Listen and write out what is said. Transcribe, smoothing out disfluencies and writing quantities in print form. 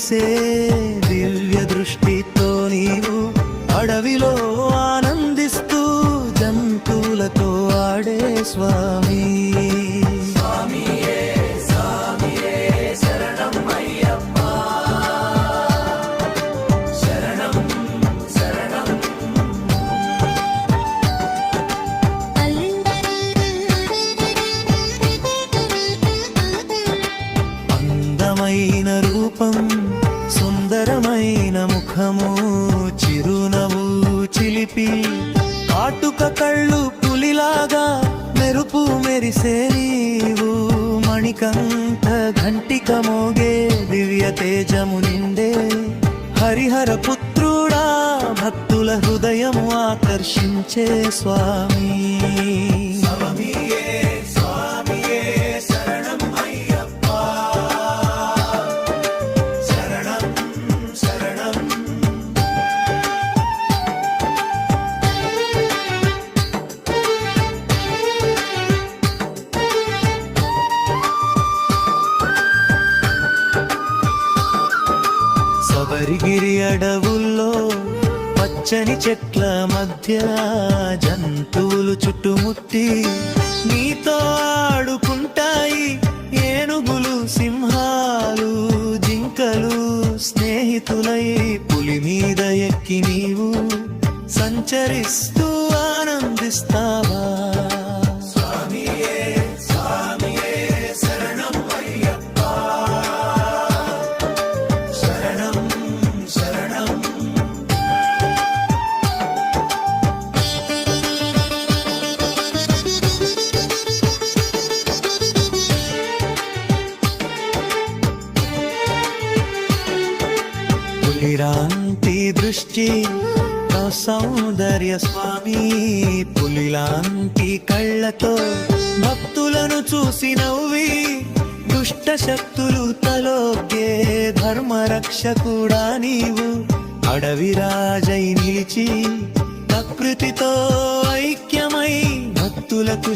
మెరిసే దివ్య దృష్టితో నీవు అడవిలో ఆనందిస్తూ జంతువులతో ఆడే స్వామి. అందమైన రూపం, సుందరమైన ముఖము, చిరునవ్వు చిలిపి కాటుక కళ్ళు పులిలాగా మెరుపు మెరిసే నీవు. మణికంఠ ఘంటిక మోగే దివ్య తేజము నిండే హరిహర పుత్రుడా భక్తుల హృదయము ఆకర్షించే స్వామి. శబరిగిరి అడవుల్లో పచ్చని చెట్ల మధ్య జంతువులు చుట్టుముట్టి నీతో ఆడుకుంటాయి. ఏనుగులు, సింహాలు, జింకలు స్నేహితులై పులి మీద ఎక్కి నీవు సంచరిస్తూ ఆనందిస్తావా. పులిలాంటి దృష్టి సౌందర్య స్వామి, పులిలాంటి కళ్ళతో భక్తులను చూసి నవ్వి దుష్ట శక్తులు తలొగ్గే ధర్మరక్షకుడా నీవు. అడవి రాజై నిలిచి ప్రకృతితో ఐక్యమై భక్తులకు